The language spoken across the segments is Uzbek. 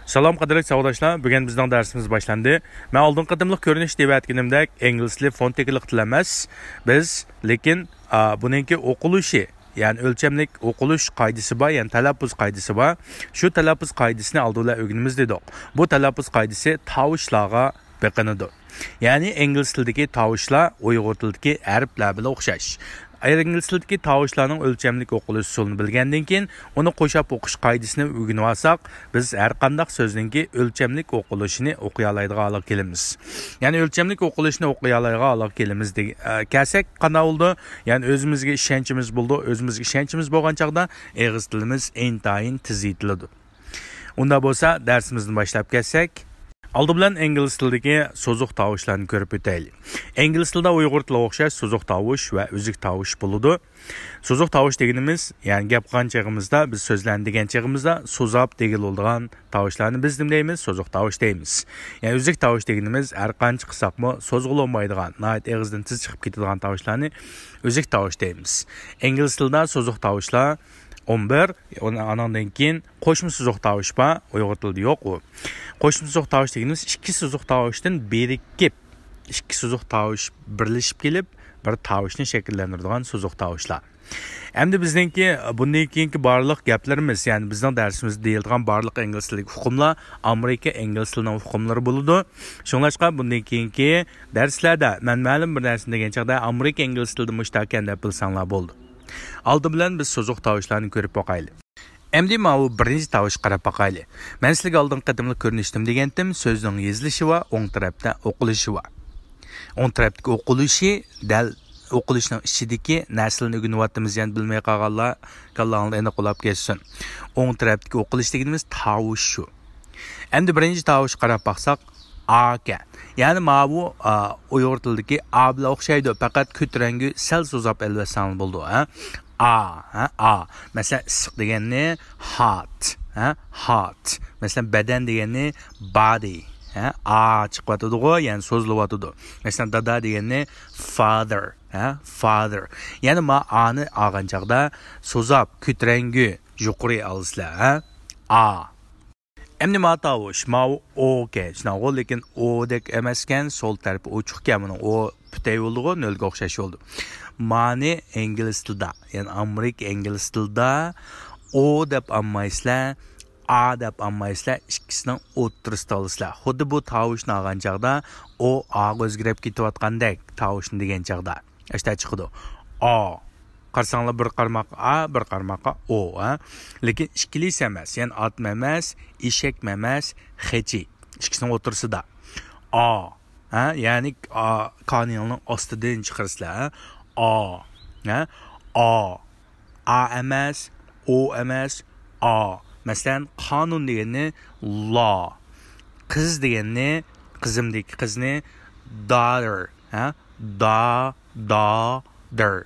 Salom qadrli savdoshlar, bugun bizning darsimiz boshlandi. Men oldin qadimliq ko'rinish deb aytganimdek, ingliz tili fonetikalik til emas. Biz lekin buningki o'qilishi, ya'ni o'lchamlik o'qilish qoidasi bor, ya'ni talaffuz qoidasi bor. Shu talaffuz qoidasini oldinlar o'rganamiz dedik. Bu talaffuz qoidasi tovushlarga beqinidir. Ya'ni ingliz tilidagi tovushlar Uyg'ur tilidagi harflar bilan o'xshash. Ingliz tilidagi tovushlarning o'lchamlik o'qilish usulini bilgandan keyin uni qo'shib o'qish qoidasini o'rganib olsak, biz har qanday so'zningki o'lchamlik o'qilishini o'qiy oladigan kelamiz. Ya'ni o'lchamlik o'qilishni o'qiy oladigan kelamiz desak qanday bo'ldi? Ya'ni o'zimizga ishonchimiz bo'ldi. O'zimizga ishonchimiz bo'lgan chaqda ingliz tilimiz intayin tez yetiladi. Unda bo'lsa darsimizni boshlab ketsak, oldi bilan ingliz tilidagi so'zuq tovushlarni ko'rib o'taylik. Ingliz tilida Uyg'ur tiliga o'xshash so'zuq tovush va uzuk tovush bo'ladi. So'zuq tovush deganimiz, ya'ni gap qilgan chog'imizda, biz so'zlarni degan chog'imizda so'zab degiladigan tovushlarni biz nima deymiz? So'zuq tovush deymiz. Ya'ni uzuk tovush deganimiz har qancha qilsaqmi so'zg'ilolmaydigan, nayt og'izdan tiz chiqib ketadigan tovushlarni uzuk tovush deymiz. Ingliz tilida so'zuq tovushlar 11, ondan keyin qo'shma so'zuq tovush bor, Uyg'ur tilida yo'q u. Qo'shma so'zuq tovush deganimiz ikki so'zuq tovushdan birikib, ikki so'zuq tovush birlashib kelib, bir tovushni shakllantiradigan so'zuq tovushlar. Endi bizningki bundan keyingi barliq gaplarimiz, ya'ni bizning darsimizda deyilgan barliq ingliz tilidagi hukmlar Amerika ingliz tilining hukmlari bo'ladi. Shunlashqa bundan keyingi darslarda men ma'lum bir narsani degan chaqda Amerika ingliz tilida mushtaqan deb bilsanglar bo'ldi. Oldi bilan biz so'zuq tovushlarni ko'rib boqaylik. Endi mana bu birinchi tovush qarab boqaylik. Men sizlarga oldin qadimli ko'rinishdim degandim, so'zning yozilishi va o'ng tarafda o'qilishi va o'ng tarafdagi o'qilishi dal o'qilishning ichidagi narsalarni o'rganyapmiz, yani bilmay qolganlar kallangizni endi qo'lab ketsin. O'ng tarafdagi o'qilish deganimiz tovush shu. Endi birinchi tovush qarab baqsak A ekan. Ya'ni mana bu Uyg'ur tilidagi A bilan o'xshaydi, faqat ko'tarangi sal so'zab elvasan bo'ldi, ha? A. Masalan, issiq deganni hot, ha? Hot. Masalan, badan deganni body, ha? A chiqyapti-ku, ya'ni so'zlayapti. Masalan, dada deganni father, ha? Father. Ya'ni ma A'ni olgan chaqda so'zab ko'tarangi yuqori olsizlar, ha? A. Endi ma tovush, ma o ke, shunaqo, lekin o dek emaskan, sol tarafi ochiqkan, buni o putay bo'ldi-ku, nolga o'xshash bo'ldi. Ma'ni ingliz tilida, ya'ni Amerika ingliz tilida o deb olmaysizlar, a deb olmaysizlar, ikkisining o'rtasida olasizlar. Xuddi bu tovushni olgan chaqda o a'ga o'zgarib ketayotgandek tovushni degan chaqda. Ishda chiqdi. A qarsanglar bir qarmoq A, bir qarmoq O, ha. Lekin ikkilis emas, ya'ni otma emas, eshak emas, xechi. Ikkisining o'rtasida. A, ha, ya'ni qonunning ostidan chiqarsizlar, A, ha. A emas, O emas, A. Masalan, qonun degani law. Qiz degani qizimdek qizni daughter, ha. Daughter.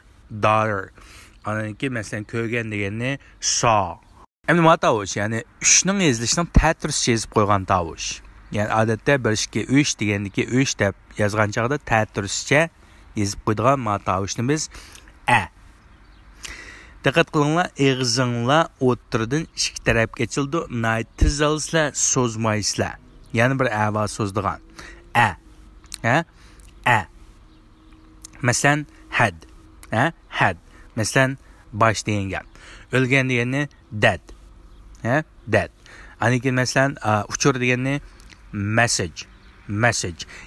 Anaki masalan ko'rgan deganni saw. Endi nima tovush? Ya'ni 3 ning yozilishining ta'tirsiz yozib qo'ygan tovush. Ya'ni odatda 1 2 3 degandiki 3 deb yozgan chaqda ta'tirsizcha yozib qo'ydigan ma tovushni biz a. Diqqat qilinglar, og'zinglar o'tirdan ikki tarafga ochildi. Tiz olsizlar, so'zmaysizlar. Ya'ni bir a so'zdigan. A. Ha? A. Masalan, had. Ha? Had. Masalan, bosh degan gap. O'lgan deganni dead. Ha? Dead. Aniki masalan, uchur deganni message.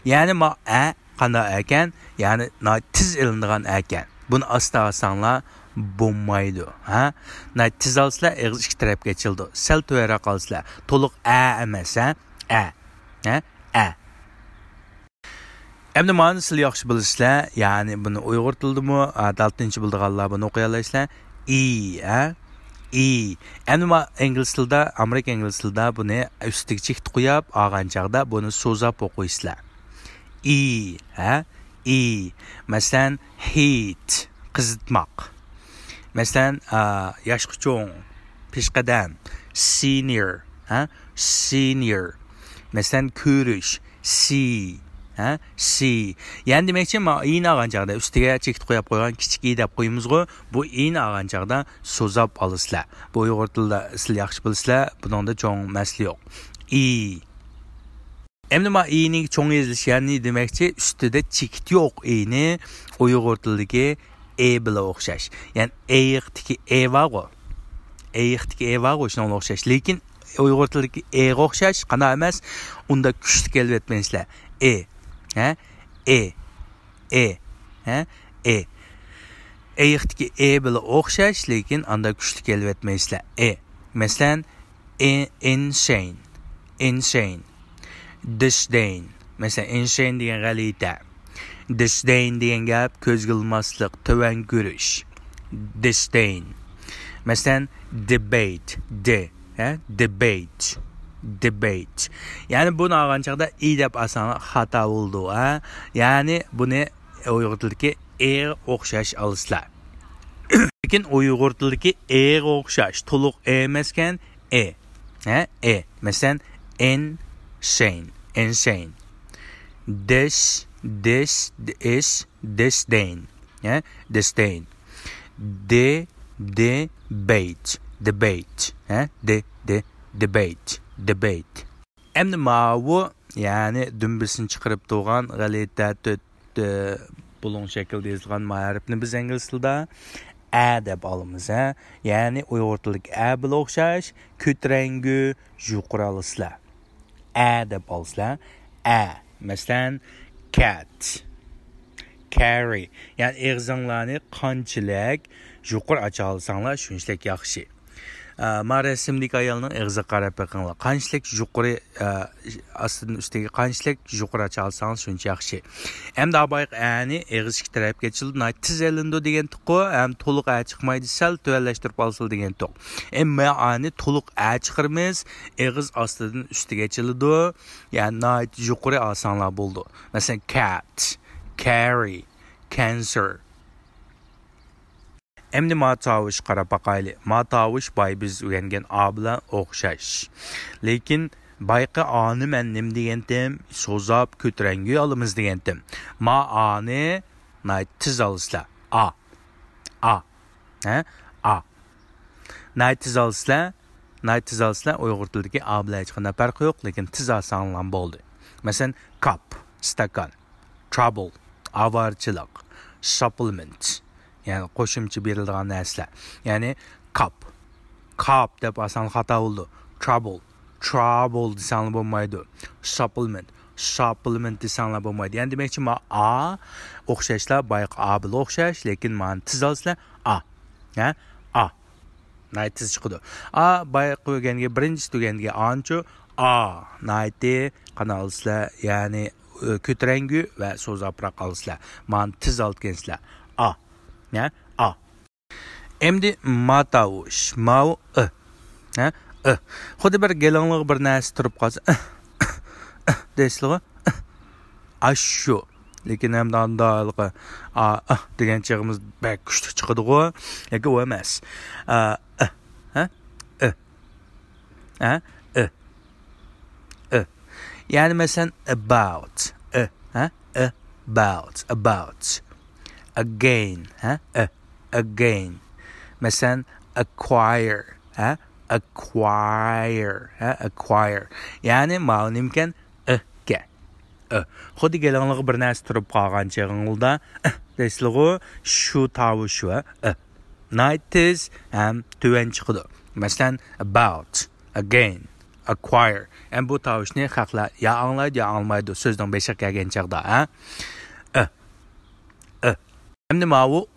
Ya'ni ma a qanday ekan? Ya'ni tiz ilinadigan ekan. Buni asta-osanlar bo'lmaydi, ha? Tiz olsizlar, og'iz ikki tarafga ochildi. Sal to'yara qolsizlar. To'liq a emas, ha? A. Endi ma'ni siz yaxshi bilasizlar, ya'ni buni Uyg'ur tilidami, 6-chi bildiganlar buni o'qiy olasizlar. Ha? Endi ma ingliz tilida, Amerika ingliz tilida buni ustiga chek qo'yib, olgan chaqda buni so'zab o'qiysizlar. Ha? Masalan, heat, qizitmoq. Masalan, yoshqi cho'ng, peshqadam, senior, ha? Senior. Masalan, ko'rish, see. Ha? C. Yani demakchi, ma i'ni olgan chaqda ustiga chekit qo'yib qo'ygan kichik i deb qo'yamiz-ku. Bu i'ni olgan chaqda so'zab olasizlar. Bu Uyg'ur tilida sizlar yaxshi bilasizlar, buningda cho'ng masli yo'q. i. Endi ma i'ning cho'ng yozilishi yani demakchi ustida chekit yo'q i'ni Uyg'ur tilidagi e bilan o'xshash. Ya'ni eyiqdagi e bor. Eyiqdagi e bor shunga o'xshash. Lekin Uyg'ur tilidagi e ga o'xshash qana emas, unda kuchli kelib etmaysizlar. Ha? E. Eyiqdagi e bilan o'xshash, lekin unda kuchli kelib etmaysizlar. Masalan, insane. Disdain. Mesela insane degan g'alita. Disdain degan gap ko'zga ilmaslik, tuvan ko'rish. Disdain. Mesela debate. Debate. Yani bunu olgan chaqda i deb asana xato bo'ldi, ha? Yani buni Uyg'ur tilidagi e o'xshash olasizlar. Lekin Uyg'ur tilidagi e ga o'xshash to'liq e emas ekan e. Mesela insane. This is disdain. Disdain. Debate. Endi mavu yani dümbüsün chiqarib turgan g'alita bulun şekilde yazılgan ma'rifni biz ingliz tilida a deb olamiz, ha? Yani Uyg'ur tilidagi a bilan o'xshash ko'tarangi yuqori olasizlar. A deb olsizlar. Masalan, cat, carry. Yani eg'zinglarni qanchalik yuqori acha olsanglar shunchalik yaxshi. Ma rasmdagi ayolning eg'iga qarab boqinglar. Qanchalik yuqori aslida ustiga qanchalik yuqori acha olsangiz shuncha yaxshi. Endi abayq ani eg'iz ikki tarafga chilib, tiz elindo degan to'qo, ham to'liq a chiqmaydi, sal tuvanlashtirib olsin degan to'q. Emma ani to'liq a chiqirmiz, eg'iz ostidan ustiga chilidi, ya'ni yuqori olsanglar bo'ldi. Masalan, cat, carry, cancer. Endi matavush qarab baqayli. Matavush bay biz o'rgangan a bilan o'xshash. Lekin bayqa ani men nim degandim, so'zab ko'tarangi olamiz degandim. Ma ani tiz olasizlar. A. Tiz olasizlar. Uyg'ur tilidagi a bilan hech qanday farqi yo'q, lekin tiz olsanglar bo'ldi. Masalan, cup, stakan, trouble, avarchilik, supplement. Yani qo'shimcha berilgan narsalar. Yani cup deb asan xato bo'ldi. Trouble desanglar bo'lmaydi. Supplement desanglar bo'lmaydi. Yani demakchi ma a o'xshashlar, bayq a bilan o'xshash, lekin men tiz olsizlar a. Tiz chiqdi. A bayq qo'yganiga birinchi tuganiga ancho a nayti qana olsizlar, ya'ni ko'tarangi va so'zabroq olsizlar. Men tiz olgansizlar a. Endi matavush, xuddi bir gelonliq bir narsa turib qolsa, deysizlar, ashu. Lekin ham dandalqi degan chig'imiz bak kuchli chiqadi-ku, lekin u emas. Yani masalan about, again, again. Mesela acquire, acquire. Yani ma'lumken xuddi gelanlığı bir narsa turib qolgan chig'ingizda deysizlar, shu tovush va tiz ham tuvan chiqdi. Masalan about, again, acquire. Yani bu tovushni haqlar ya anglaydi ya anlamaydi so'zning beshiq kelgan chaqda, Endi mavu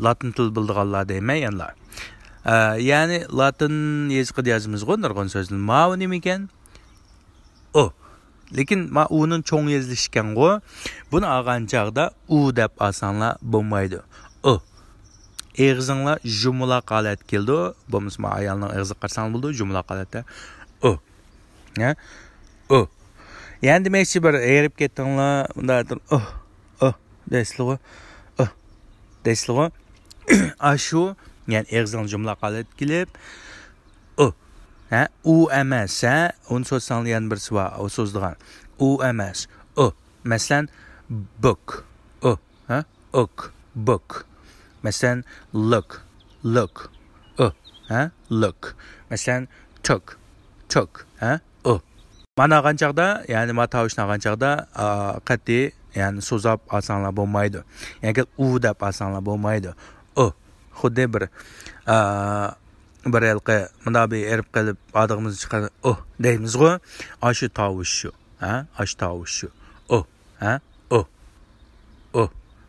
Latin til bildiganlar deyman yanlar. Yani Latin yazıqida yazımız nurg'un so'zni. Mavu nima ekan? O. Lekin ma uning cho'ng yazilishi ekan-ku. Buni olgan chaqda u deb olsanglar bo'lmaydi. O. Eg'zinglar jumla holat keldi. Bo'lmasa ma ayolning eg'izi qarsang bo'ldi, jumla holatda. O. O. Yani demakchi bir erib ketdinglar, undan deysizlar. Deysizlar. Ashu, yani eg'zing jumla holat kelib, u emas, uni so'zlangan bir so'z o so'zdigan. U emas. Masalan book. Book. Masalan look. Look. Masalan took. Mana qanchaqda, ya'ni ma tovushni qanchaqda qat'iy, ya'ni so'zab olsanglar bo'lmaydi. Ya'ni u deb olsanglar bo'lmaydi. Xuddi bir yilqi bunda bir erib qilib odog'imiz chiqadi. Deymiz-ku. Ashu tovush shu. Ashu tovush shu.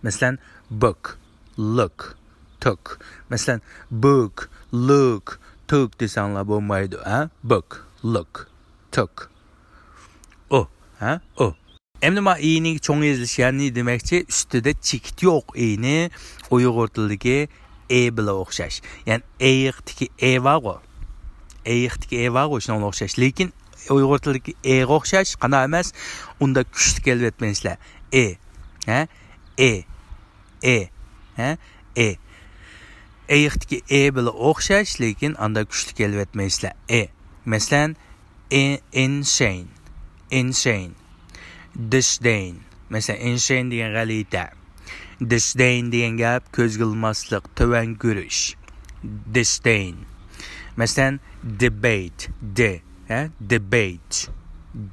Masalan, book, look, took. Masalan, book, look, took desanglar bo'lmaydi. Book, look, took. Endi ma i'ning cho'ng ezilishi yani demakchi, ustida chekit yo'q i'ni Uyg'ur tilidagi bilan o'xshash. Ya'ni eyiqdiki bor. Eyiqdiki bor, shunga o'xshash. Lekin Uyg'ur tilidagi ga o'xshash, qanday emas, unda kuchli kelib etmaysizlar. Eyiqdiki bilan o'xshash, lekin unda kuchli kelib etmaysizlar. Masalan, insane, disdain. Mesela insane degan g'alita. Disdain degan gap ko'zga ilmaslik, to'van ko'rish. Disdain. Mesela debate,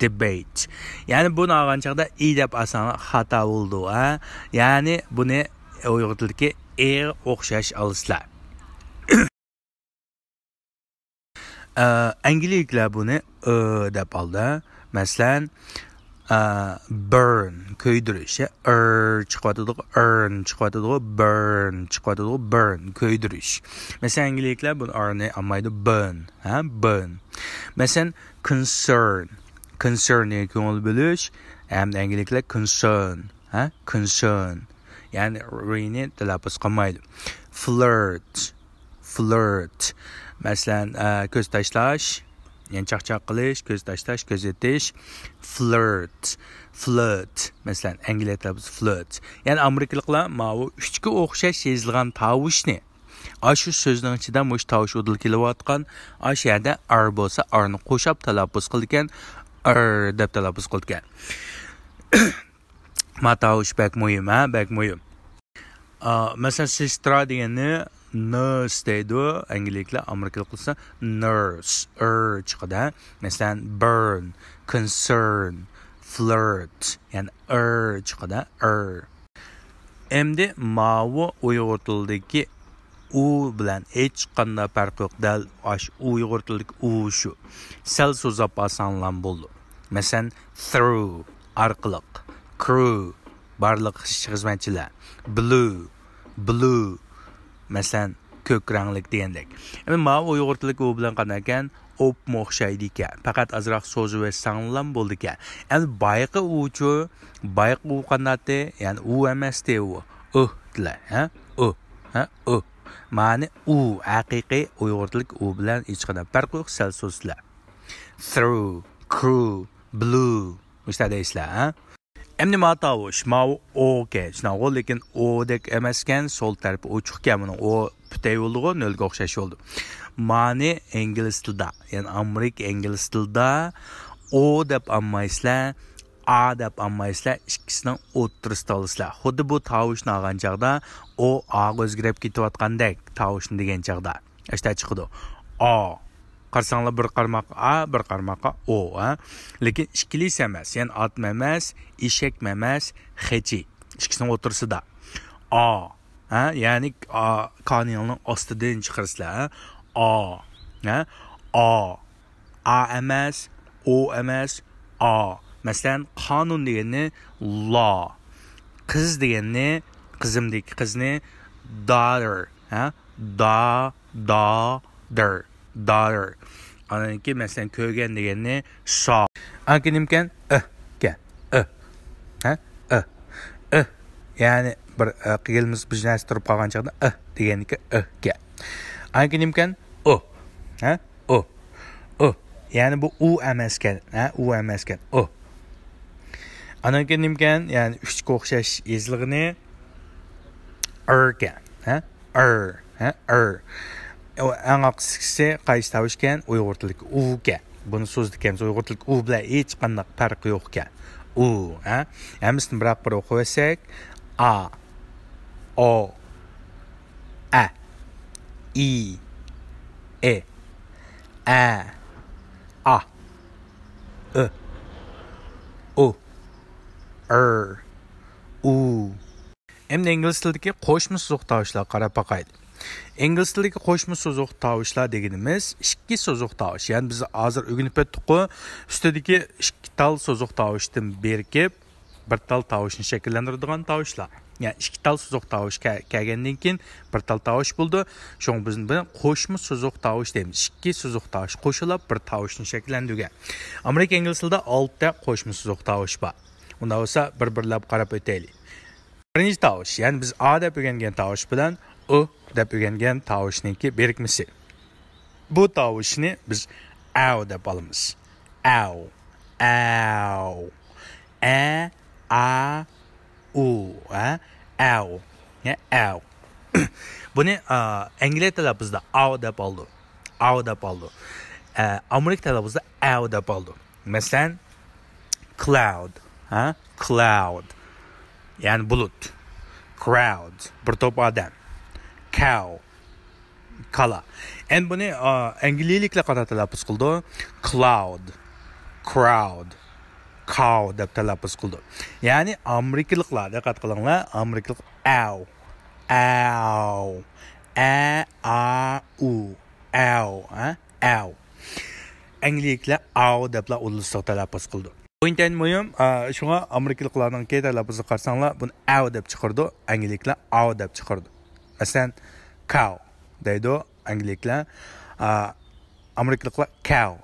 debate. Yani bunu ağancaqda deb asana xato bo'ldi, Yani buni Uyg'ur tilidagi o'xshash alislar. Angliyaliklar buni deb oldi. Masalan, burn, köydürüş. Çıkmadığı, burn, köydürüş. Mesela İngilizceler bunu örneği amaydı burn. Burn. Mesela concern diye konu bölüş. Hem de İngilizceler concern. Yani reyni telaffuz kamaydı. Flirt. Mesela göz taşlaş. Yani çak qilish, ko'z tashlash, ko'z etish, flirt. Mesela İngilizlar biz flirt. Yani Amerikaliklar ma'u 3ga o'xshash yezilgan tovushni. Shu so'zning ichida mush tovush o'dil kelayotgan, shu yerda r bo'lsa, rni qo'shib talaffuz qilgan, deb talaffuz qilgan. Ma tovush bak muhim. Mesela sestra deganni nurse deydi, İngilizlar, Amerikalılar qilsa nurse, chiqadi. Mesela burn, concern, flirt, yani chiqadi, Endi mavu Uyg'ur tilidagi u bilan hech qanday farq yo'q. Dal Uyg'ur tilidagi u shu. Sal so'zab olsanglar bo'ldi. Mesela through, orqaliq, crew, barliq xizmatchilar, blue. Mesela ko'k ranglik degandek. Endi ma Uyg'ur tilidagi u bilan qanday ekan, o'xshaydi ekan. Faqat azroq so'zi va sanglam bo'ldi ekan. Endi bayqi uchu, bayqi u qanday, ya'ni u emasdi u. Dilar, Ma'ni u haqiqiy Uyg'ur tilidagi u bilan hech qanday farq yo'q, sal so'zlar. Through, crew, blue, işte deysizlar, Endi ma tovush, o'ga, shunaqo, lekin o'dek emaskan, sol tarafi ochiqkan, buni o putay bo'ldi-ku, nolga o'xshash bo'ldi. Ma'ni ingliz tilida, ya'ni Amerika ingliz tilida o deb olmaysizlar, a deb olmaysizlar, ikkisining o'ttirisida olasizlar. Xuddi bu tovushni olgan chaqda o a'ga o'zgarib ketayotgandek, tovushni degan chaqda. Ishda chiqdi. Qarsanglar bir qarmoq a, bir qarmoqqa o, Lekin ikkilis emas, ya'ni otma emas, eshak emas, xechi. Ikkisining o'tirisida. Ya'ni kanalning ostidan chiqarsizlar, a emas, o emas, Masalan, qonun deganni law. Qiz deganni, qizimdagi qizni daughter, daughter. Anaki mesela kögen deganni saw. Anki nimkan Yani bir qilimiz biznes turib qolgan chaqda deganniki ga. Anki nimkan Yani bu u emaskan, u emaskan Anaki nimkan, yani 3ga o'xshash yezligini ga, Eng aqsisi qaysi tovushkan Uyg'ur tilidagi uga. Buni so'zlikamiz Uyg'ur tilidagi u bilan hech qanday farqi yo'q ekan. Hammasini biroq bir o'qib olsak, a, o, a, i, e, a, u. Endi ingliz tilidagi qo'shma so'zliq tovushlarga qarab boqaylik. İngliz tilidagi qo'shma so'zliq tovushlar deganimiz ikki so'zliq tovush. Ya'ni biz hozir o'rganib o'tdik-ku, ustidagi ikki tal so'zliq tovushdan berkib bir tal tovushni shakllantiradigan tovushlar. Yani ikki tal so'zliq tovush kelgandan keyin bir tal tovush bo'ldi. Shunga biz buni qo'shma so'zliq tovush deymiz. Ikki so'zliq tovush qo'shilib bir tovushni shakllantirgan. Amerika ingliz tilida 6 ta qo'shma so'zliq tovush bor. Unda bo'lsa bir-birlab qarab o'taylik. Birinchi tovush, ya'ni biz a deb o'rgangan tovush bilan u deb o'rgangan tovushniki birikmasi. Bu tovushni biz au deb olamiz. Au. Au. A u, au. Ya au. Buni ingliz tilida au deb oldi. Au deb oldi. Amerika tilida au deb oldi. Masalan, cloud, cloud. Yani bulut. Crowd, bir to'p odam. Cow, kala. Endi buni angliyliklar qanday talaffuz qildi? Cloud, crowd, cow deb talaffuz qildi. Ya'ni amerikaliklar, diqqat qilinglar, amerikalik ow, ow, a u, ow, ow. Angliyliklar ow deb uluslar talaffuz qildi. O'yindan muhim, shunga amerikaliklarning key talaffuzi qarasanglar, buni ow deb chiqardi, angliyliklar ow deb chiqardi. Masalan, cow deydi angliyliklar, amerikaliklar cow,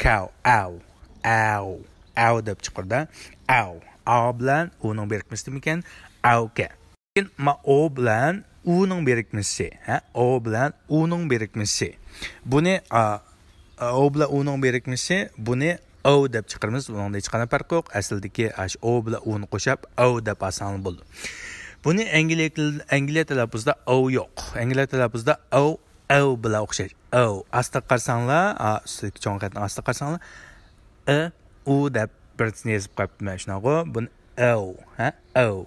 cow, ow deb chiqardi. Ow bilan uning birikmasi ekan, awka. Lekin o bilan uning birikmasi, o bilan uning birikmasi. Buni o bilan uning birikmasi, buni o deb chiqaramiz. Buningda hech qanday farq yo'q. Aslidagi o bilan uni qo'shib o deb asan bo'ldi. Buni Angliya talaffuzida o yo'q. Angliya talaffuzida o bilan o'xshash. O. Asta qarsanglar, ustidagi cho'nqatni asta qarsanglar, u deb birini yozib qo'yibman shunaqa. Buni o, o.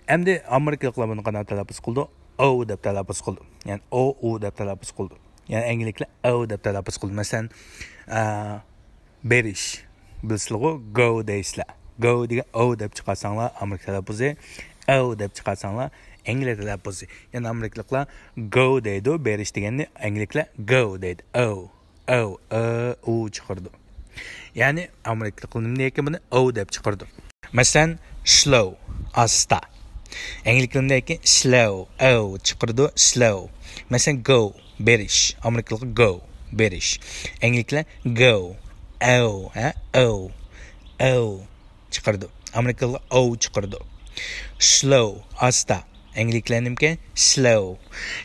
Endi amerikaliklar buni qanday talaffuz qildi? O deb talaffuz qildi. Ya'ni u deb talaffuz qildi. Ya'ni angliyaliklar o deb talaffuz qildi. Masalan, berish. Bilsizlar, go deysizlar. Go degan o deb chiqarsanglar, amerika talaffuzi, o deb chiqarsanglar, angliya talaffuzi. Ya'ni amerikaliklar go deydi, berish deganni angliyaliklar go deydi. U chiqardi. Ya'ni amerikaliklar nima ekan buni o deb chiqardi. Masalan, slow, asta. Angliyaliklar ekan slow, o chiqardi, slow. Masalan, go, berish. Amerikaliklar go, berish. Angliyaliklar go, o chiqardi. Amerikaliklar o chiqardi. Slow, asta. Angliyaliklar nimki slow.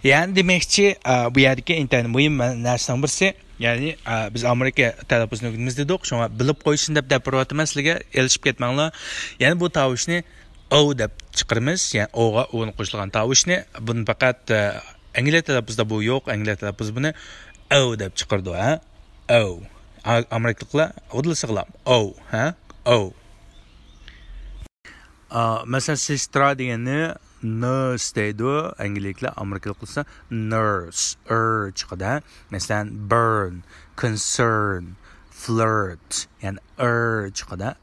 Ya'ni demakchi, bu yerdagi internet muhim narsaning birisi, ya'ni biz Amerika talaffuzini o'rganamiz dedik, shunga bilib qo'yishsin deb gapirib sizlarga elishib ketmanglar. Ya'ni bu tovushni o deb chiqaramiz, ya'ni o'ga o'ni qo'shilgan tovushni, buni faqat Angliya talaffuzida bu yo'q, Angliya talaffuzi buni o deb chiqardi, o. Amerikaliklar o'dilsig'lar o, o. Mesela sestra deganni nurse deydi, angliyaliklar, amerikaliklar esa nurse, chiqadi. Masalan, burn, concern, flirt, ya'ni chiqadi,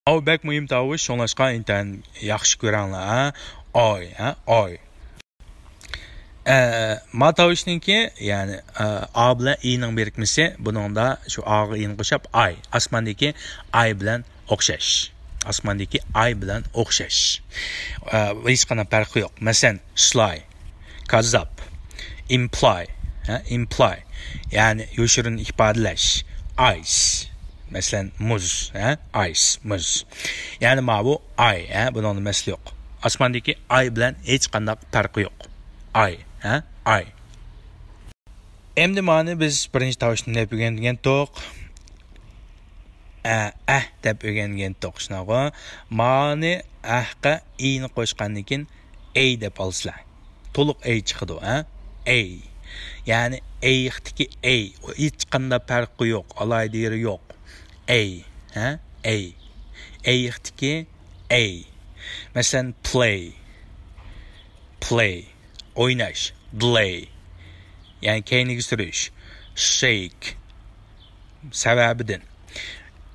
O bek muhim tovush, shunlashqa intan yaxshi ko'ranglar, oy, oy. Ma tovushniki, ya'ni a bilan i ning birikmasi, buningda shu a ga i ni qo'shib ay. Osmondagi ay bilan o'xshash. Osmondagi ay bilan o'xshash. Hech qanday farqi yo'q. Masalan, sly, kazzab, imply, ya'ni yoshirin ifodalash, ice. Mesela muz, ice, muz. Yani bu ay, bunun mesele yok. osmondagi ay bilan hech qanday farqi yo'q. Ay, ha? Ay. Endi mana biz birinchi tovushni deb o'rgangan to'q. Deb o'rgangan to'q shunaqa. Mani ahqa i'ni qo'shgandan keyin a deb olsizlar. To'liq a chiqadi, ha? A. Yani a'dagi a, hech qanday farqi yo'q, alayda yeri yo'q. A, ha? A. A'dagi a. Masalan play, o'ynash, delay. Yani keyniga surish, shake. Sababidan.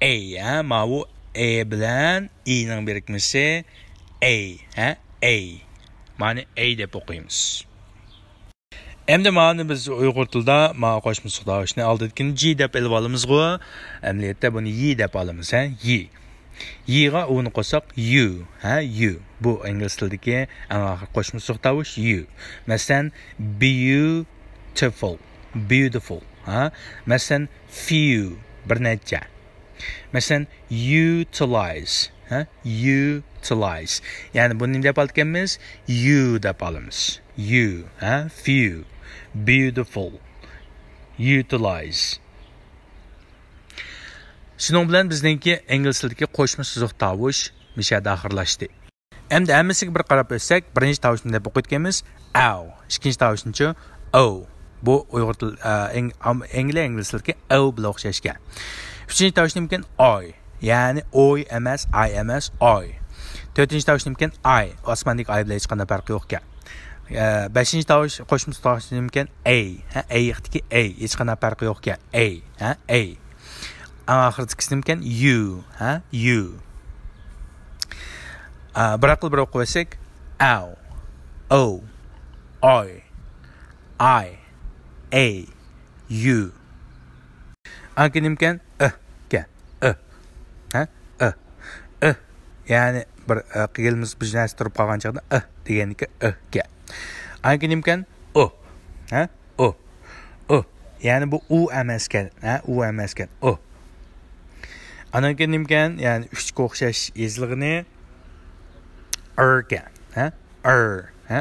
A, ha? Ma bu a bilan i'ning birikmasi a, ha? A. Mani a deb o'qiymiz. Endi mani biz Uyg'ur tilida ma qo'shma so'zlashni oldingi G deb elib olamiz-ku. Amaliyotda buni Y deb olamiz, ha? Y. Y'ga uni qo'shsak you, ha? You. Bu ingliz tilidagi eng oxir qo'shma so'zlash you. Masalan, beautiful, ha? Masalan, few, bir necha. Masalan, utilize, ha? Utilize. Yani buni deb olganmiz, you deb olamiz. You, ha? Few, beautiful, utilize. Shuning bilan bizningki ingliz tilidagi qo'shma so'z tovush mishada oxirlashdi. Endi hammasiga bir qarab o'tsak, birinchi tovushni deb o'qiyotganmiz ow, ikkinchi tovushni o. Bu Uyg'ur til ingliz tilidagi o bilan o'xshashgan. Uchinchi tovushni mumkin oy, ya'ni oy emas, ay emas, oy. To'rtinchi tovushni mumkin ay, osmondagi ay bilan hech qanday farqi yo'q ekan. Beshinchi tovush qo'shma tovushni mumkin a, ha? A'dagi a, hech qanday farqi yo'q ekan. A, ha? A. Oxirgisi mumkin you, ha? You. Bir aql bir o'qib olsak ow, o, oy, I, a, you. Anki mumkin ga, ha? Yani bir qilimiz bir narsa turib qolgan chaqda deganiki ga. Anki mumkin o, ha? O. Yani bu u emaskan, ha? U emaskan, o. Anaki mumkin yani uchga o'xshash ezlig'ini ga, ha? Ha?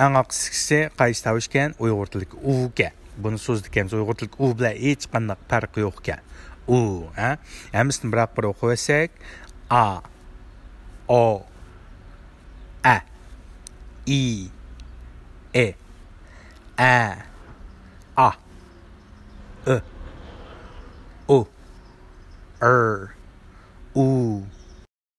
Eng oxirgisi qaysi tovush ekan? Uyg'ur tilidagi u ga. Buni so'zlikamiz Uyg'ur tilidagi u bilan hech qanday farqi yo'q ekan. U, ha? Hammasini bir o'qib olsak a, o, a, i, e, a, u, u,